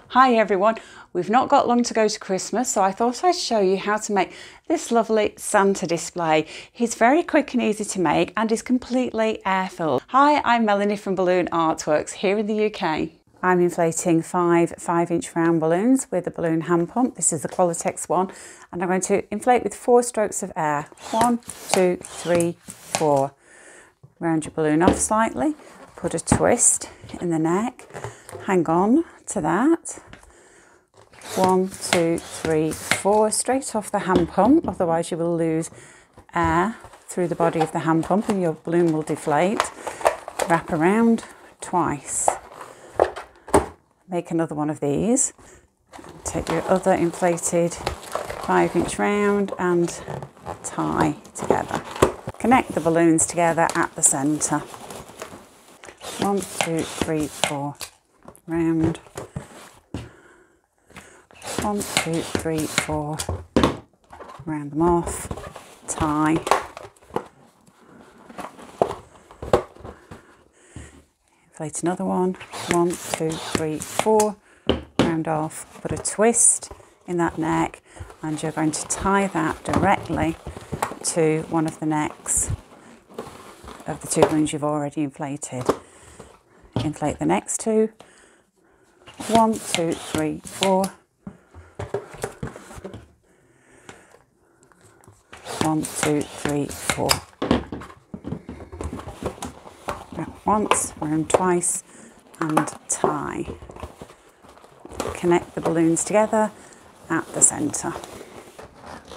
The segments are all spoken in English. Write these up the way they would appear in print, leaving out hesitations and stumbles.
Hi everyone, we've not got long to go to Christmas, so I thought I'd show you how to make this lovely Santa display. He's very quick and easy to make and is completely air-filled. Hi, I'm Melanie from Balloon Artworks here in the UK. I'm inflating 5-inch round balloons with a balloon hand pump. This is the Qualitex one, and I'm going to inflate with 4 strokes of air. 1, 2, 3, 4. Round your balloon off slightly, put a twist in the neck, hang on to that. 1, 2, 3, 4, straight off the hand pump, otherwise you will lose air through the body of the hand pump and your balloon will deflate. Wrap around twice. Make another one of these. Take your other inflated 5-inch round and tie together. Connect the balloons together at the centre. 1, 2, 3, 4. Round. 1, 2, 3, 4. Round them off. Tie. Inflate another one. 1, 2, 3, 4. Round off. Put a twist in that neck, and you're going to tie that directly to one of the necks of the 2 balloons you've already inflated. Inflate the next 2. 1, 2, 3, 4. 1, 2, 3, 4. Round once, round twice, and tie. Connect the balloons together at the centre.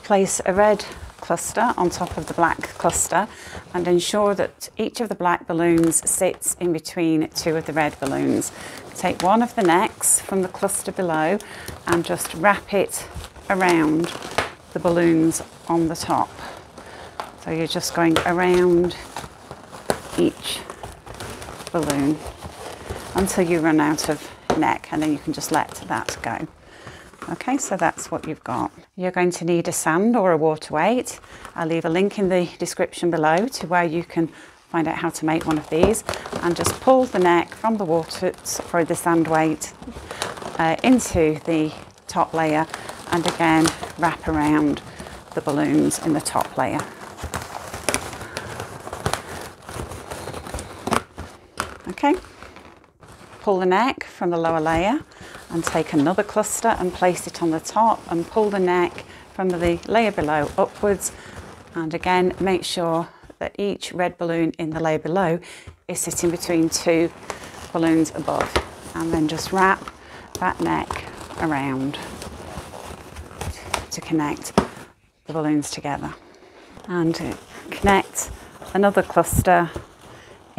Place a red cluster on top of the black cluster and ensure that each of the black balloons sits in between 2 of the red balloons. Take one of the necks from the cluster below and just wrap it around the balloons on the top. So you're just going around each balloon until you run out of neck, and then you can just let that go. Okay, so that's what you've got. You're going to need a sand or a water weight. I'll leave a link in the description below to where you can find out how to make one of these, and just pull the neck from the sand weight into the top layer, and again wrap around the balloons in the top layer. Okay, pull the neck from the lower layer and take another cluster and place it on the top, and pull the neck from the layer below upwards, and again make sure that each red balloon in the layer below is sitting between 2 balloons above, and then just wrap that neck around to connect the balloons together, and connect another cluster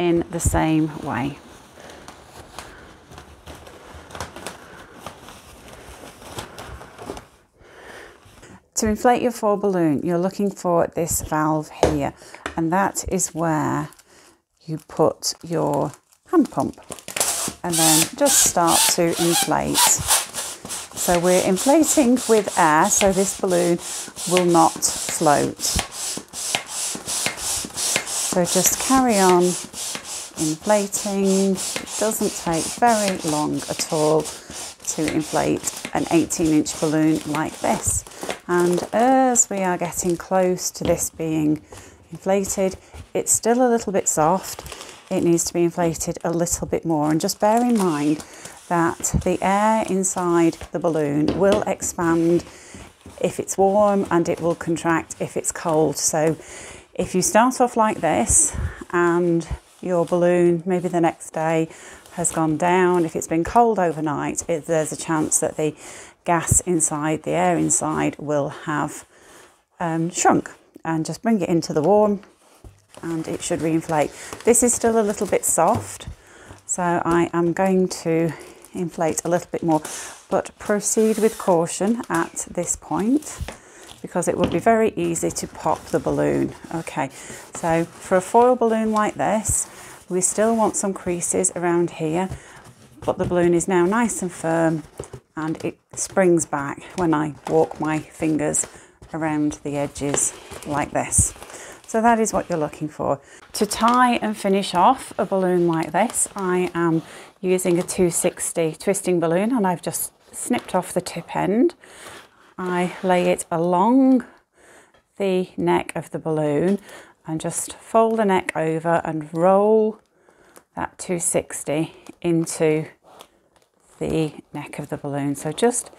in the same way. To inflate your 4 balloon, you're looking for this valve here, and that is where you put your hand pump, and then just start to inflate. So we're inflating with air, so this balloon will not float. So just carry on inflating. It doesn't take very long at all to inflate an 18-inch balloon like this. And as we are getting close to this being inflated, it's still a little bit soft. It needs to be inflated a little bit more. And just bear in mind that the air inside the balloon will expand if it's warm, and it will contract if it's cold. So if you start off like this and your balloon maybe the next day has gone down, if it's been cold overnight, there's a chance that the gas inside, the air inside, will have shrunk. And just bring it into the warm and it should reinflate. This is still a little bit soft, so I am going to inflate a little bit more, but proceed with caution at this point because it will be very easy to pop the balloon. Okay, so for a foil balloon like this, we still want some creases around here, but the balloon is now nice and firm and it springs back when I walk my fingers around the edges like this. So that is what you're looking for. To tie and finish off a balloon like this, I am using a 260 twisting balloon, and I've just snipped off the tip end, I lay it along the neck of the balloon and just fold the neck over and roll that 260 into the neck of the balloon. So just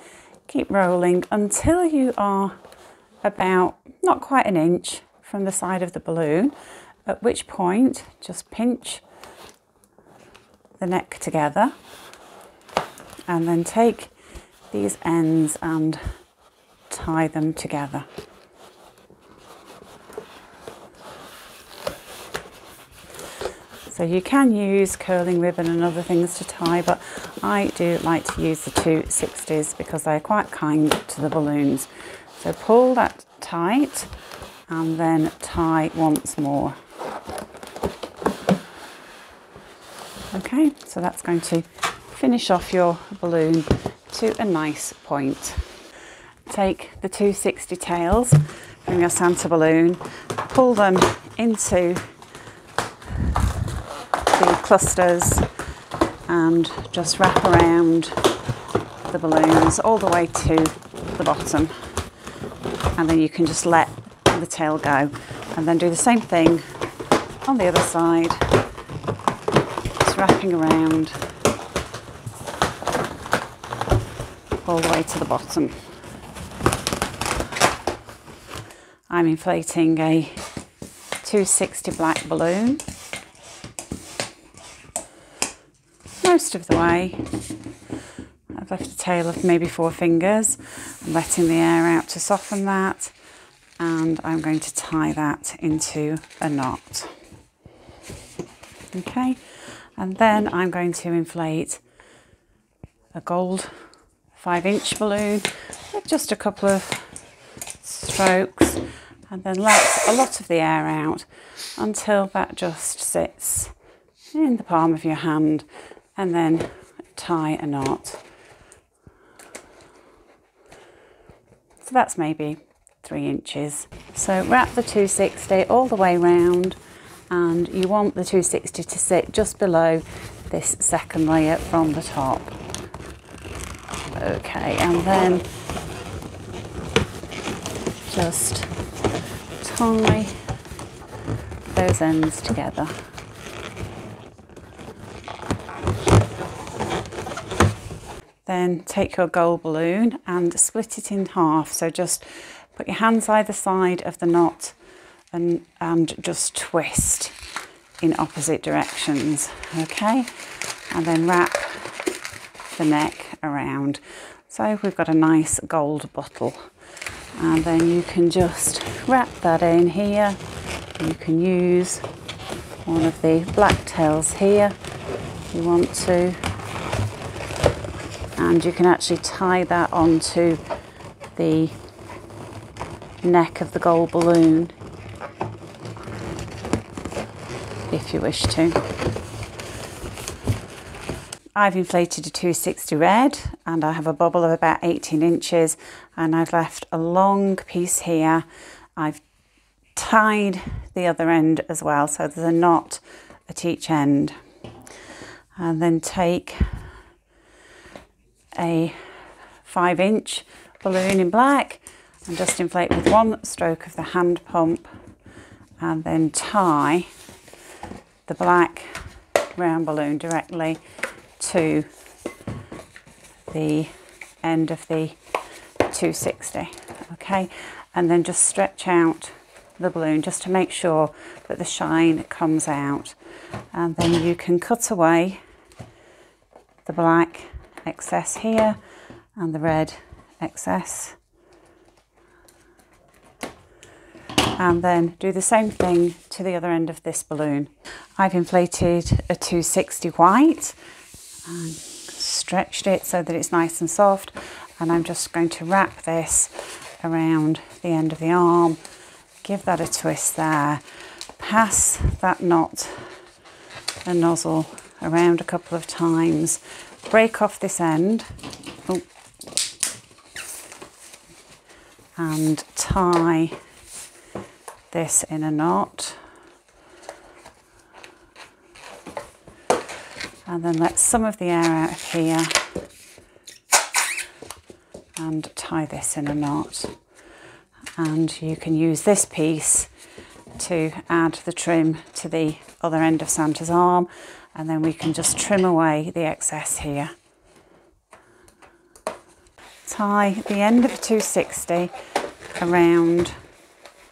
keep rolling until you are about not quite an inch from the side of the balloon, at which point just pinch the neck together and then take these ends and tie them together. So you can use curling ribbon and other things to tie, but I do like to use the 260s because they're quite kind to the balloons. So pull that tight and then tie once more. Okay, so that's going to finish off your balloon to a nice point. Take the 260 tails from your Santa balloon, pull them into the clusters and just wrap around the balloons all the way to the bottom, and then you can just let the tail go and then do the same thing on the other side, just wrapping around all the way to the bottom. I'm inflating a 260 black balloon most of the way. I've left a tail of maybe 4 fingers. I'm letting the air out to soften that, and I'm going to tie that into a knot. Okay, and then I'm going to inflate a gold 5-inch balloon with just a couple of strokes, and then let a lot of the air out until that just sits in the palm of your hand, and then tie a knot. So that's maybe 3 inches. So wrap the 260 all the way round, and you want the 260 to sit just below this second layer from the top. Okay, and then just tie those ends together. Then take your gold balloon and split it in half. So just put your hands either side of the knot and just twist in opposite directions. Okay, and then wrap the neck around. So we've got a nice gold bottle, and then you can just wrap that in here. You can use one of the black tails here if you want to, and you can actually tie that onto the neck of the gold balloon if you wish to. I've inflated a 260 red, and I have a bubble of about 18 inches, and I've left a long piece here. I've tied the other end as well, so there's a knot at each end. And then take a 5-inch balloon in black and just inflate with one stroke of the hand pump, and then tie the black round balloon directly to the end of the 260. Okay, and then just stretch out the balloon just to make sure that the shine comes out, and then you can cut away the black excess here and the red excess, and then do the same thing to the other end of this balloon. I've inflated a 260 white and stretched it so that it's nice and soft, and I'm just going to wrap this around the end of the arm, give that a twist there, pass that knot and nozzle around a couple of times, break off this end, and tie this in a knot, and then let some of the air out of here tie this in a knot. And you can use this piece to add the trim to the other end of Santa's arm, and then we can just trim away the excess here. Tie the end of the 260 around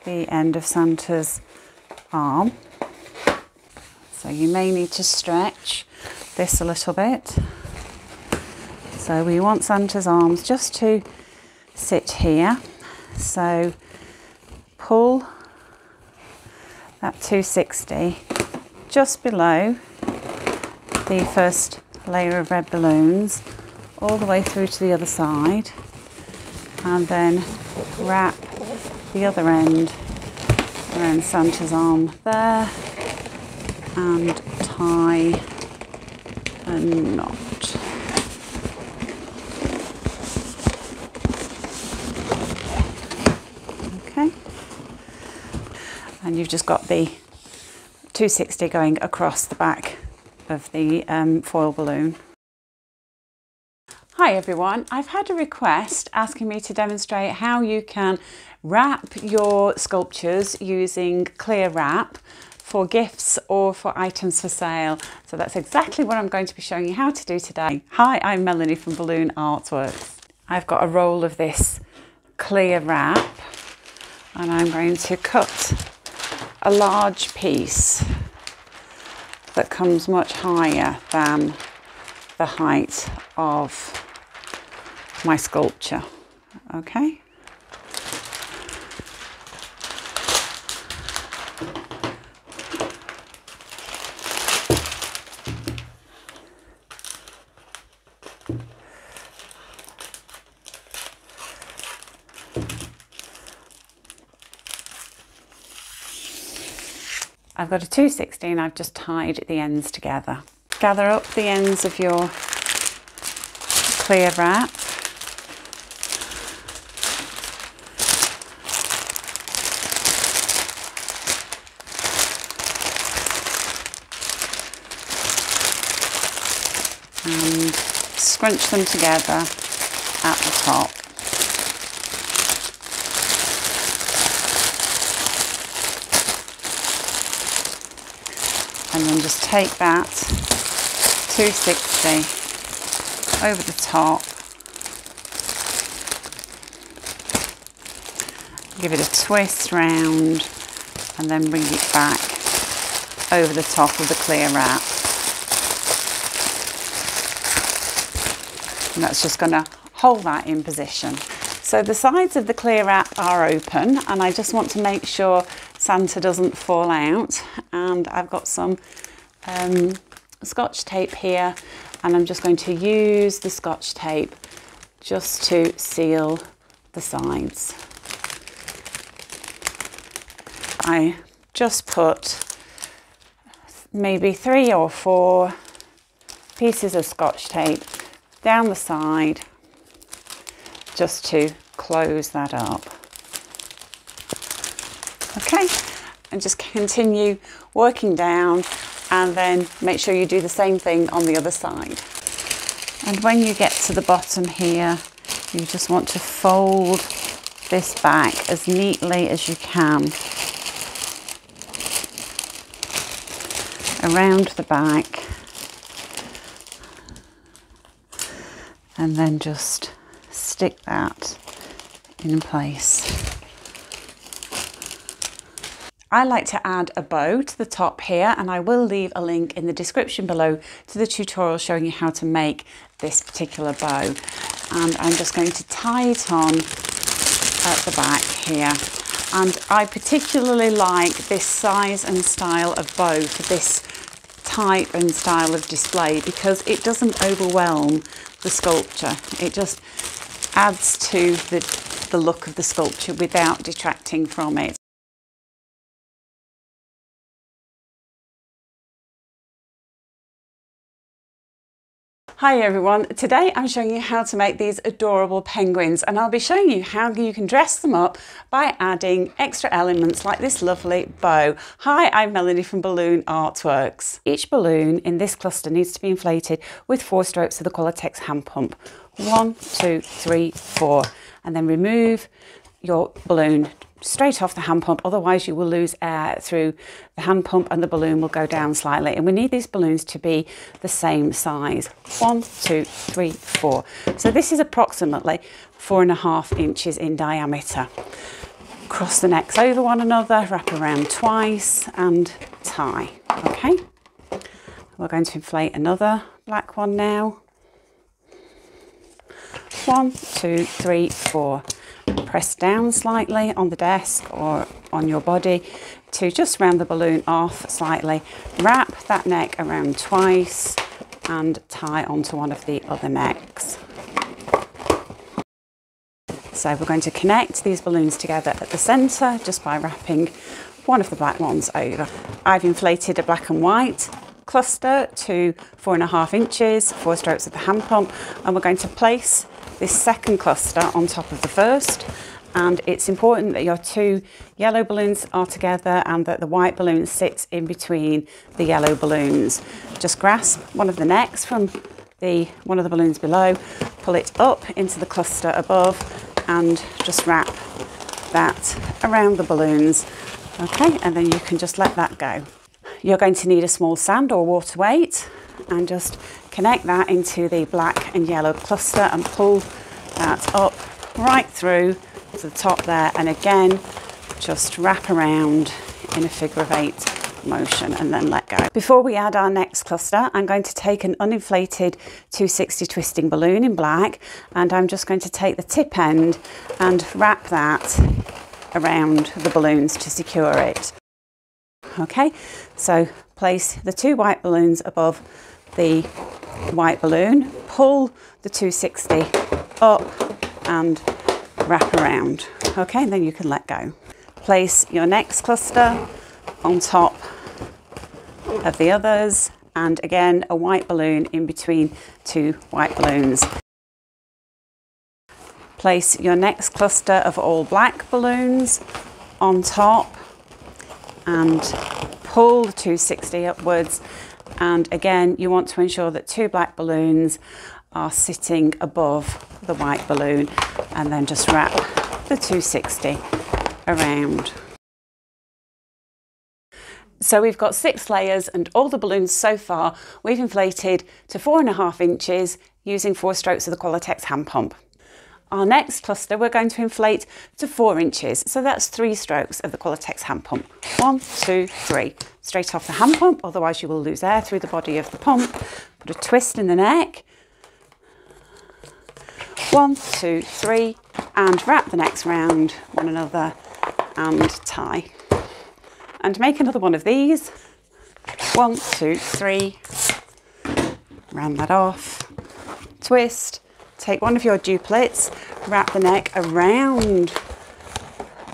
the end of Santa's arm. So you may need to stretch this a little bit. So we want Santa's arms just to sit here. So pull that 260 just below the first layer of red balloons all the way through to the other side, and then wrap the other end around Santa's arm there and tie a knot. Okay, and you've just got the 260 going across the back of the foil balloon. Hi everyone, I've had a request asking me to demonstrate how you can wrap your sculptures using clear wrap for gifts or for items for sale. So that's exactly what I'm going to be showing you how to do today. Hi, I'm Melanie from Balloon Artworks. I've got a roll of this clear wrap and I'm going to cut a large piece that comes much higher than the height of my sculpture. Okay. I've got a 260 and I've just tied the ends together. Gather up the ends of your clear wrap. And scrunch them together at the top. And then just take that 260 over the top, give it a twist round and then bring it back over the top of the clear wrap. And that's just going to hold that in position. So the sides of the clear wrap are open and I just want to make sure Santa doesn't fall out, and I've got some Scotch tape here and I'm just going to use the Scotch tape just to seal the sides. I just put maybe 3 or 4 pieces of Scotch tape down the side just to close that up. Okay, and just continue working down and then make sure you do the same thing on the other side. And when you get to the bottom here, you just want to fold this back as neatly as you can around the back, and then just stick that in place. I like to add a bow to the top here, and I will leave a link in the description below to the tutorial showing you how to make this particular bow. And I'm just going to tie it on at the back here. And I particularly like this size and style of bow for this type and style of display because it doesn't overwhelm the sculpture. It just adds to the look of the sculpture without detracting from it. Hi everyone, today I'm showing you how to make these adorable penguins, and I'll be showing you how you can dress them up by adding extra elements like this lovely bow. Hi, I'm Melanie from Balloon Artworks. Each balloon in this cluster needs to be inflated with 4 strokes of the Qualatex hand pump. 1, 2, 3, 4, and then remove your balloon straight off the hand pump, otherwise you will lose air through the hand pump and the balloon will go down slightly. And we need these balloons to be the same size. 1, 2, 3, 4. So this is approximately 4.5 inches in diameter. Cross the necks over one another, wrap around twice and tie. Okay, we're going to inflate another black one now. 1, 2, 3, 4. Press down slightly on the desk or on your body to just round the balloon off slightly. Wrap that neck around twice and tie onto one of the other necks. So we're going to connect these balloons together at the centre just by wrapping one of the black ones over. I've inflated a black and white cluster to 4.5 inches, 4 strokes of the hand pump, and we're going to place this second cluster on top of the first. And it's important that your 2 yellow balloons are together and that the white balloon sits in between the yellow balloons. Just grasp one of the necks from one of the balloons below, pull it up into the cluster above and just wrap that around the balloons. Okay, and then you can just let that go. You're going to need a small sand or water weight and just connect that into the black and yellow cluster and pull that up right through to the top there, and again just wrap around in a figure of 8 motion and then let go. Before we add our next cluster, I'm going to take an uninflated 260 twisting balloon in black, and I'm just going to take the tip end and wrap that around the balloons to secure it. Okay, so place the 2 white balloons above the white balloon, pull the 260 up and wrap around. Okay, and then you can let go. Place your next cluster on top of the others, and again a white balloon in between 2 white balloons. Place your next cluster of all black balloons on top and pull the 260 upwards, and again you want to ensure that 2 black balloons are sitting above the white balloon, and then just wrap the 260 around. So we've got 6 layers, and all the balloons so far we've inflated to 4.5 inches using 4 strokes of the Qualatex hand pump. Our next cluster we're going to inflate to 4 inches, so that's 3 strokes of the Qualatex hand pump. 1, 2, 3. Straight off the hand pump, otherwise you will lose air through the body of the pump. Put a twist in the neck. 1, 2, 3, and wrap the necks round one another and tie. And make another one of these. 1, 2, 3. Round that off. Twist. Take one of your duplets, wrap the neck around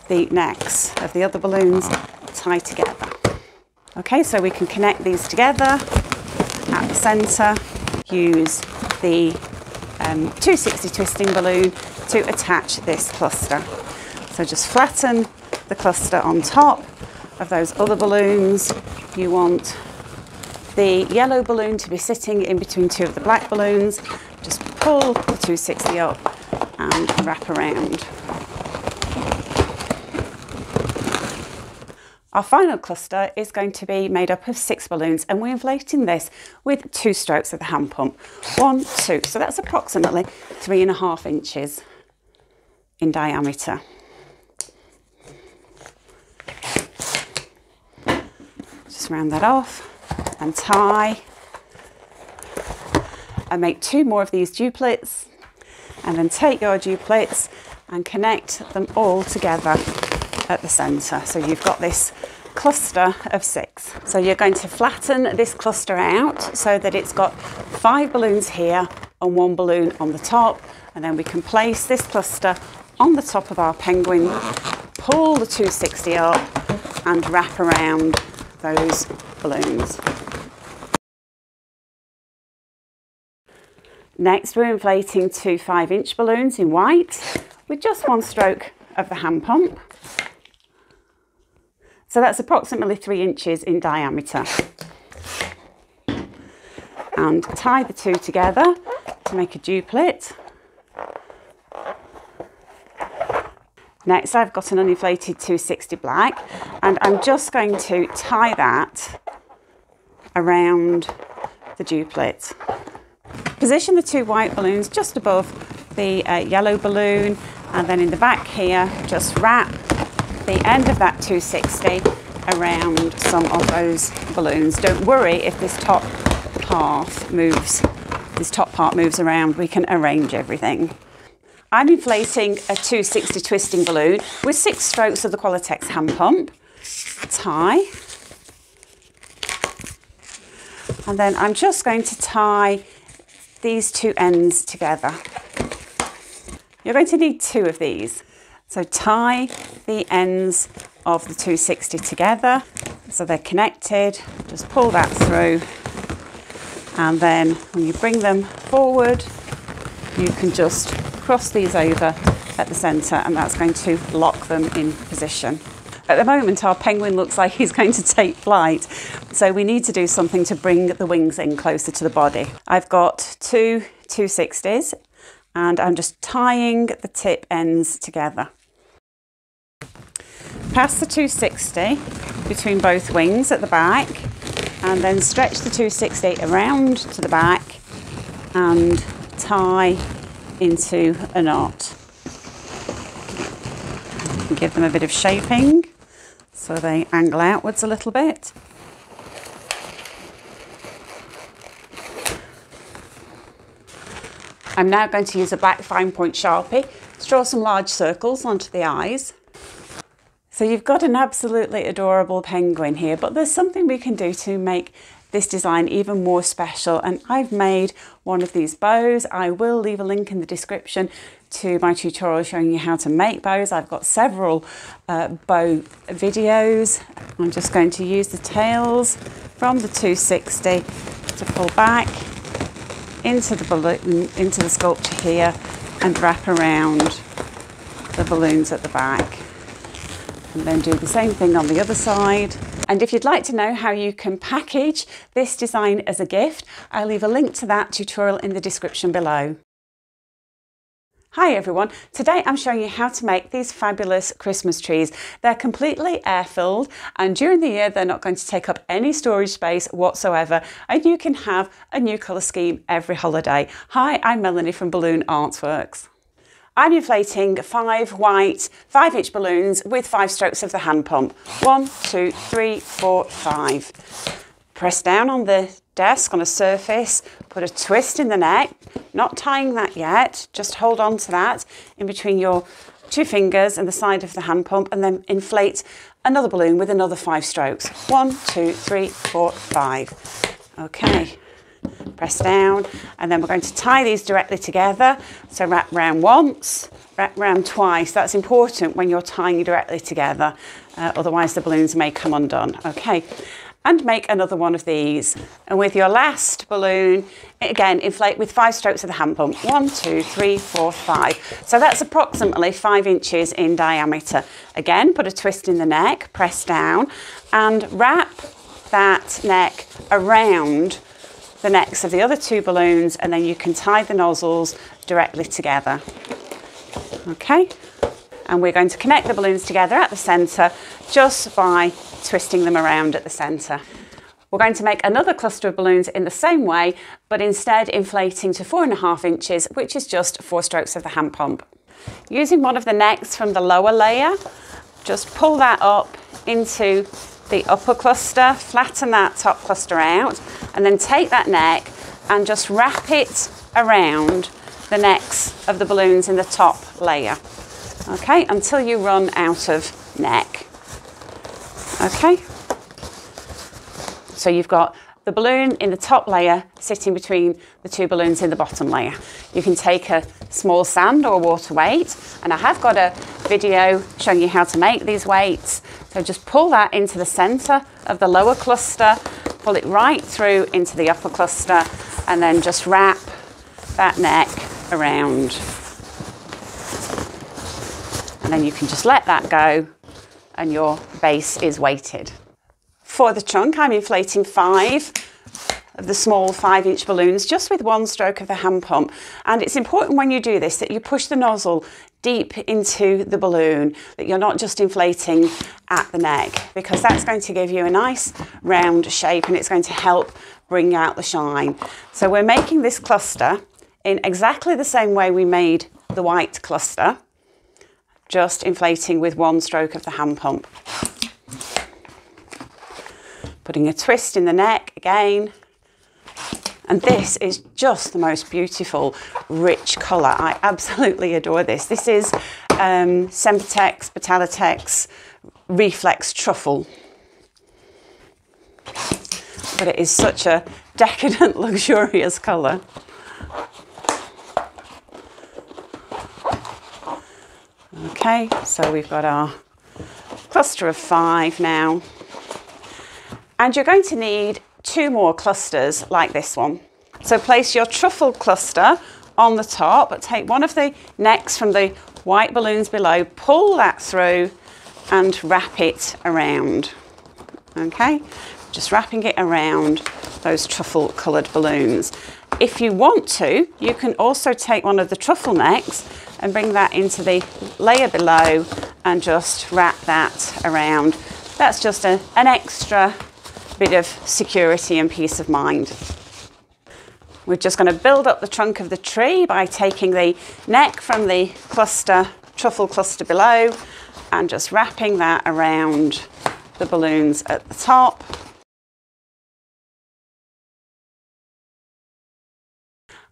the necks of the other balloons, tie together. Okay, so we can connect these together at the centre. Use the 260 twisting balloon to attach this cluster. So just flatten the cluster on top of those other balloons. You want the yellow balloon to be sitting in between 2 of the black balloons. Just pull the 260 up and wrap around. Our final cluster is going to be made up of 6 balloons, and we're inflating this with 2 strokes of the hand pump. 1, 2, so that's approximately 3.5 inches in diameter. Just round that off and tie, and make 2 more of these duplets, and then take your duplets and connect them all together at the centre. So you've got this cluster of 6. So you're going to flatten this cluster out so that it's got 5 balloons here and 1 balloon on the top, and then we can place this cluster on the top of our penguin, pull the 260 up and wrap around those balloons. Next, we're inflating two 5-inch balloons in white with just one stroke of the hand pump. So that's approximately 3 inches in diameter. And tie the two together to make a duplet. Next, I've got an uninflated 260 black, and I'm just going to tie that around the duplet. Position the two white balloons just above the yellow balloon, and then in the back here, just wrap the end of that 260 around some of those balloons. Don't worry if this top part moves around, we can arrange everything. I'm inflating a 260 twisting balloon with 6 strokes of the Qualatex hand pump. Tie. And then I'm just going to tie these two ends together. You're going to need 2 of these. So tie the ends of the 260 together so they're connected. Just pull that through, and then when you bring them forward, you can just cross these over at the centre, and that's going to lock them in position. At the moment, our penguin looks like he's going to take flight, so we need to do something to bring the wings in closer to the body. I've got 2 260s, and I'm just tying the tip ends together. Pass the 260 between both wings at the back, and then stretch the 260 around to the back and tie into a knot. Give them a bit of shaping so they angle outwards a little bit. I'm now going to use a black fine point Sharpie to draw some large circles onto the eyes. So you've got an absolutely adorable penguin here, but there's something we can do to make this design even more special, and I've made one of these bows. I will leave a link in the description to my tutorial showing you how to make bows. I've got several bow videos. I'm just going to use the tails from the 260 to pull back into the balloon, into the sculpture here, and wrap around the balloons at the back. And then do the same thing on the other side. And if you'd like to know how you can package this design as a gift, I'll leave a link to that tutorial in the description below. Hi everyone, today I'm showing you how to make these fabulous Christmas trees. They're completely air-filled, and during the year they're not going to take up any storage space whatsoever, and you can have a new colour scheme every holiday. Hi, I'm Melanie from Balloon Artworks. I'm inflating 5 white 5-inch balloons with 5 strokes of the hand pump. 1, 2, 3, 4, 5. Press down on the desk on a surface, put a twist in the neck, not tying that yet, just hold on to that in between your 2 fingers and the side of the hand pump, and then inflate another balloon with another 5 strokes. 1, 2, 3, 4, 5. Okay. Press down, and then we're going to tie these directly together. So wrap round once, wrap round twice. That's important when you're tying directly together, otherwise the balloons may come undone. Okay, and make another one of these. And with your last balloon, again, inflate with 5 strokes of the hand pump. 1, 2, 3, 4, 5. So that's approximately 5 inches in diameter. Again, put a twist in the neck, press down, and wrap that neck around the necks of the other 2 balloons, and then you can tie the nozzles directly together. Okay, and we're going to connect the balloons together at the centre just by twisting them around at the centre. We're going to make another cluster of balloons in the same way, but instead inflating to 4.5 inches, which is just 4 strokes of the hand pump. Using one of the necks from the lower layer, just pull that up into the upper cluster, flatten that top cluster out, and then take that neck and just wrap it around the necks of the balloons in the top layer. Okay, until you run out of neck. Okay, so you've got the balloon in the top layer sitting between the 2 balloons in the bottom layer. You can take a small sand or water weight, and I have got a video showing you how to make these weights. So just pull that into the centre of the lower cluster, pull it right through into the upper cluster, and then just wrap that neck around. And then you can just let that go and your base is weighted. For the trunk, I'm inflating 5 of the small 5-inch balloons just with one stroke of the hand pump. And it's important when you do this that you push the nozzle deep into the balloon, that you're not just inflating at the neck, because that's going to give you a nice round shape and it's going to help bring out the shine. So we're making this cluster in exactly the same way we made the white cluster, just inflating with one stroke of the hand pump. Putting a twist in the neck again. And this is just the most beautiful, rich colour. I absolutely adore this. This is Sempertex, Betalitex, Reflex Truffle. But it is such a decadent, luxurious colour. Okay, so we've got our cluster of 5 now. And you're going to need 2 more clusters like this one. So place your truffle cluster on the top, but take one of the necks from the white balloons below, pull that through and wrap it around. Okay, just wrapping it around those truffle coloured balloons. If you want to, you can also take one of the truffle necks and bring that into the layer below and just wrap that around. That's just an extra bit of security and peace of mind. We're just going to build up the trunk of the tree by taking the neck from the cluster, truffle cluster below, and just wrapping that around the balloons at the top.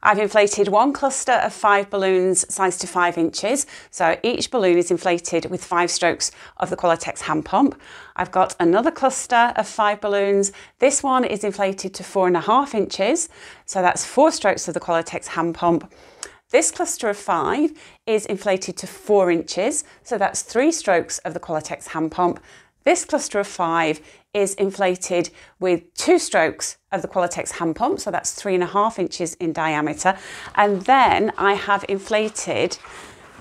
I've inflated one cluster of 5 balloons sized to 5 inches. So each balloon is inflated with 5 strokes of the Qualatex hand pump. I've got another cluster of 5 balloons. This one is inflated to 4.5 inches. So that's 4 strokes of the Qualatex hand pump. This cluster of 5 is inflated to 4 inches. So that's 3 strokes of the Qualatex hand pump. This cluster of 5 is inflated with 2 strokes of the Qualatex hand pump, so that's 3.5 inches in diameter. And then I have inflated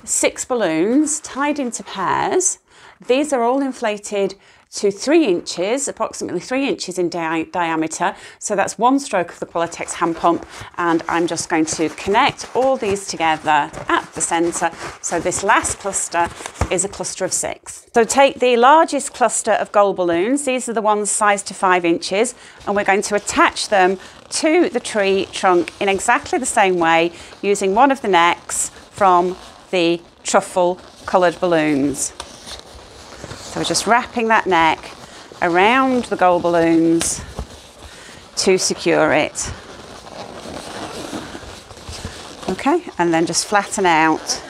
6 balloons tied into pairs. These are all inflated to 3 inches, approximately 3 inches in diameter. So that's 1 stroke of the Qualatex hand pump. And I'm just going to connect all these together at the centre. So this last cluster is a cluster of 6. So take the largest cluster of gold balloons. These are the ones sized to 5 inches. And we're going to attach them to the tree trunk in exactly the same way, using one of the necks from the truffle coloured balloons. So we're just wrapping that neck around the gold balloons to secure it. Okay, and then just flatten out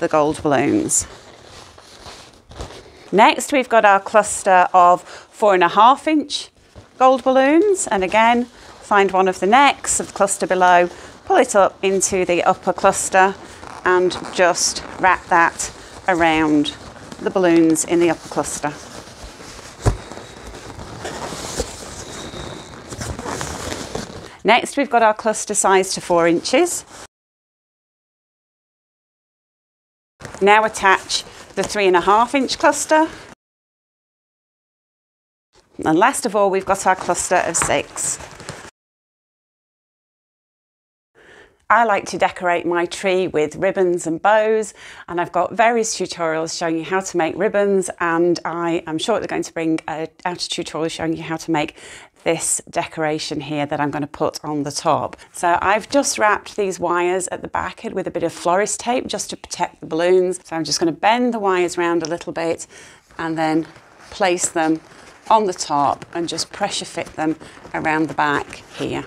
the gold balloons. Next, we've got our cluster of 4.5 inch gold balloons. And again, find one of the necks of the cluster below, pull it up into the upper cluster and just wrap that around the balloons in the upper cluster. Next, we've got our cluster size to 4 inches. Now attach the 3.5 inch cluster. And last of all, we've got our cluster of 6. I like to decorate my tree with ribbons and bows, and I've got various tutorials showing you how to make ribbons, and I am shortly going to bring out a tutorial showing you how to make this decoration here that I'm going to put on the top. So I've just wrapped these wires at the back with a bit of florist tape just to protect the balloons. So I'm just going to bend the wires around a little bit and then place them on the top and just pressure fit them around the back here.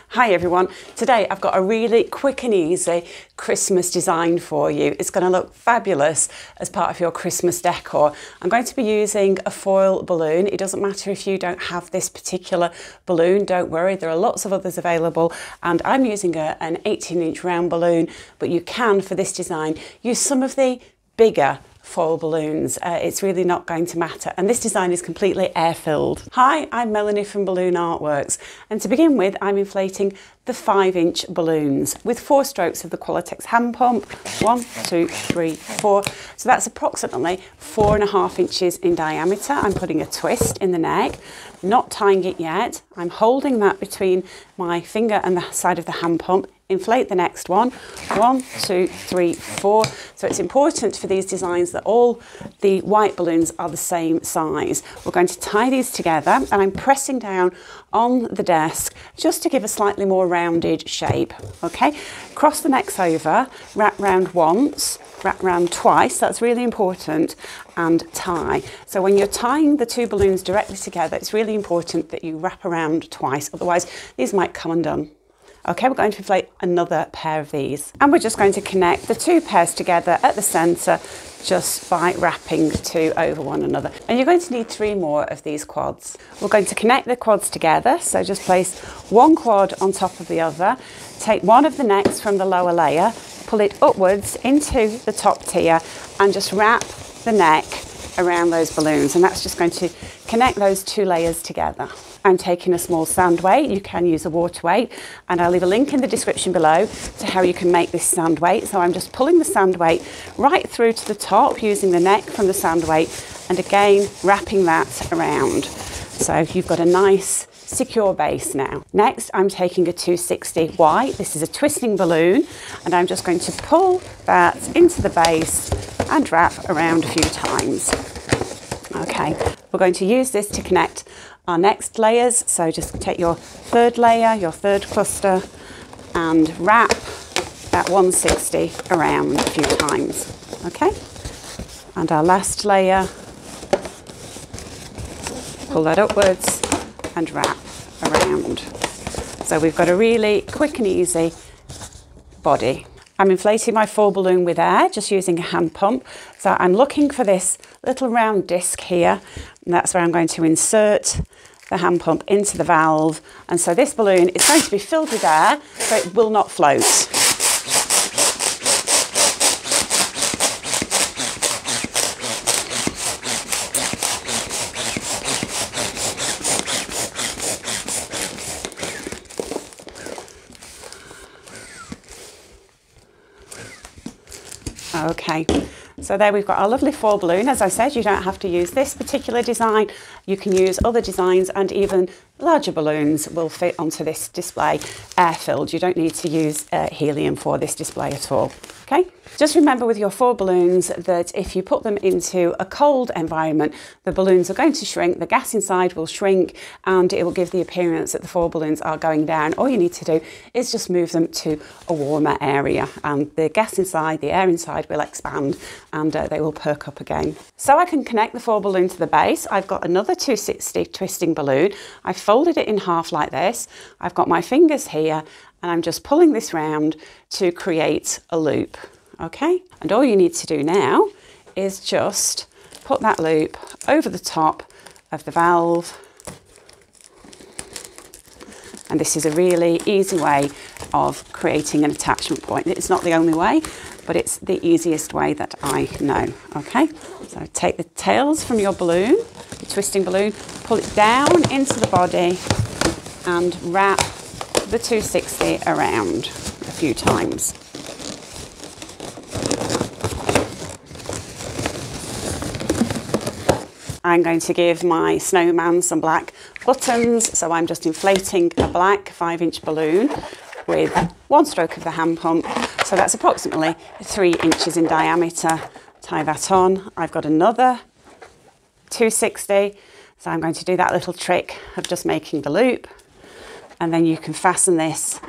Hi everyone, today I've got a really quick and easy Christmas design for you. It's going to look fabulous as part of your Christmas decor. I'm going to be using a foil balloon. It doesn't matter if you don't have this particular balloon, don't worry, there are lots of others available, and I'm using an 18-inch round balloon, but you can, for this design, use some of the bigger foil balloons. It's really not going to matter, and this design is completely air-filled. Hi, I'm Melanie from Balloon Artworks, and to begin with I'm inflating the 5-inch balloons with 4 strokes of the Qualatex hand pump. 1, 2, 3, 4. So that's approximately 4.5 inches in diameter. I'm putting a twist in the neck, not tying it yet. I'm holding that between my finger and the side of the hand pump. Inflate the next one. 1, 2, 3, 4. So it's important for these designs that all the white balloons are the same size. We're going to tie these together, and I'm pressing down on the desk just to give a slightly more rounded shape. Okay, cross the necks over, wrap round once, wrap round twice, that's really important, and tie. So when you're tying the 2 balloons directly together, it's really important that you wrap around twice, otherwise these might come undone. Okay, we're going to inflate another pair of these, and we're just going to connect the 2 pairs together at the centre just by wrapping 2 over one another. And you're going to need 3 more of these quads. We're going to connect the quads together, so just place 1 quad on top of the other, take one of the necks from the lower layer, pull it upwards into the top tier, and just wrap the neck around those balloons, and that's just going to connect those 2 layers together. I'm taking a small sand weight. You can use a water weight, and I'll leave a link in the description below to how you can make this sand weight. So I'm just pulling the sand weight right through to the top using the neck from the sand weight, and again wrapping that around. So you've got a nice secure base now. Next, I'm taking a 260 white. This is a twisting balloon, and I'm just going to pull that into the base and wrap around a few times. Okay, we're going to use this to connect our next layers. So just take your 3rd layer, your 3rd cluster, and wrap that 160 around a few times. Okay, and our last layer, pull that upwards and wrap around. So we've got a really quick and easy body. I'm inflating my foil balloon with air, just using a hand pump. So I'm looking for this little round disc here, and that's where I'm going to insert the hand pump into the valve. And so this balloon is going to be filled with air, so it will not float. Okay, so there we've got our lovely foil balloon. As I said, you don't have to use this particular design. You can use other designs, and even larger balloons will fit onto this display air-filled. You don't need to use helium for this display at all. Okay, just remember with your foil balloons that if you put them into a cold environment, the balloons are going to shrink, the gas inside will shrink, and it will give the appearance that the foil balloons are going down. All you need to do is just move them to a warmer area, and the gas inside, the air inside will expand, and they will perk up again. So I can connect the foil balloon to the base. I've got another 260 twisting balloon. I've folded it in half like this. I've got my fingers here, and I'm just pulling this round to create a loop. Okay, and all you need to do now is just put that loop over the top of the valve, and this is a really easy way of creating an attachment point. It's not the only way, but it's the easiest way that I know. Okay, so take the tails from your balloon, your twisting balloon, pull it down into the body, and wrap the 260 around a few times. I'm going to give my snowman some black buttons, so I'm just inflating a black 5-inch balloon with 1 stroke of the hand pump. So that's approximately 3 inches in diameter. Tie that on. I've got another 260, so I'm going to do that little trick of just making the loop, and then you can fasten this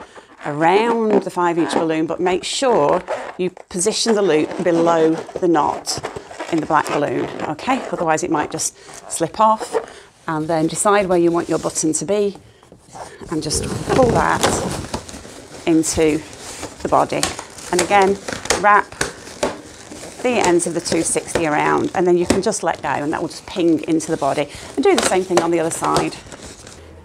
around the 5-inch balloon, but make sure you position the loop below the knot in the black balloon. Okay, otherwise it might just slip off. And then decide where you want your button to be, and just pull that into the body, and again wrap the ends of the 260 around, and then you can just let go, and that will just ping into the body. And do the same thing on the other side.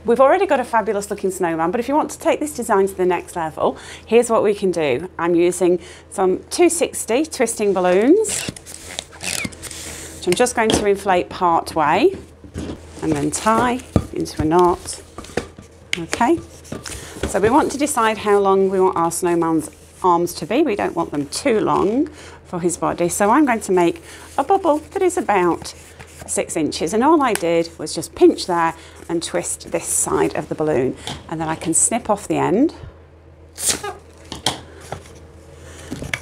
We've already got a fabulous looking snowman, but if you want to take this design to the next level, here's what we can do. I'm using some 260 twisting balloons, which I'm just going to inflate part way and then tie into a knot. Okay, so we want to decide how long we want our snowman's arms to be. We don't want them too long for his body, so I'm going to make a bubble that is about 6 inches, and all I did was just pinch there and twist this side of the balloon, and then I can snip off the end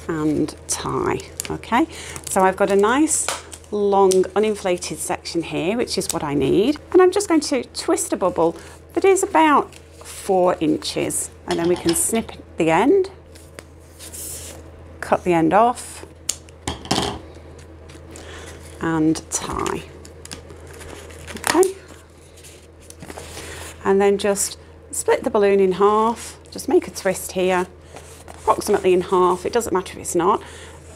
and tie. Okay, so I've got a nice long uninflated section here, which is what I need, and I'm just going to twist a bubble that is about 4 inches, and then we can snip the end, cut the end off and tie. Okay, and then just split the balloon in half, just make a twist here, approximately in half, it doesn't matter if it's not,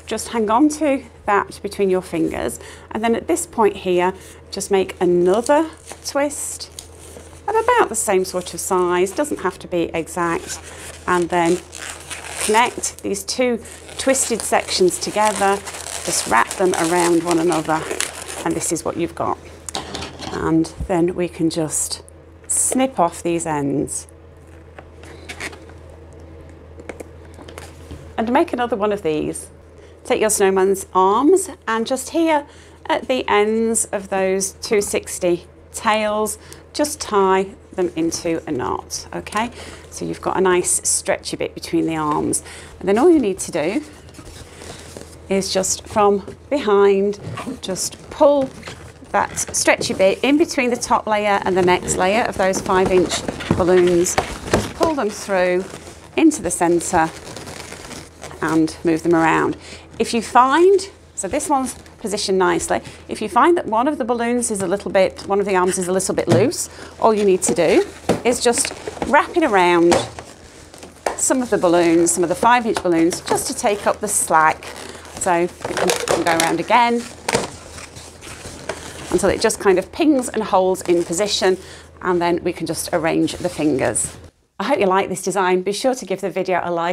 just hang on to that between your fingers, and then at this point here just make another twist of about the same sort of size, doesn't have to be exact, and then connect these 2 twisted sections together, just wrap them around one another, and this is what you've got. And then we can just snip off these ends and make another one of these. Take your snowman's arms and just here at the ends of those 260 tails, just tie them into a knot. Okay, so you've got a nice stretchy bit between the arms, and then all you need to do is just from behind just pull that stretchy bit in between the top layer and the next layer of those 5-inch balloons, just pull them through into the center and move them around. If you find, so this one's positioned nicely, if you find that one of the balloons is a little bit, one of the arms is a little bit loose, all you need to do is just wrap it around some of the balloons, some of the 5-inch balloons, just to take up the slack. So it can go around again until it just kind of pings and holds in position, and then we can just arrange the fingers. I hope you like this design. Be sure to give the video a like.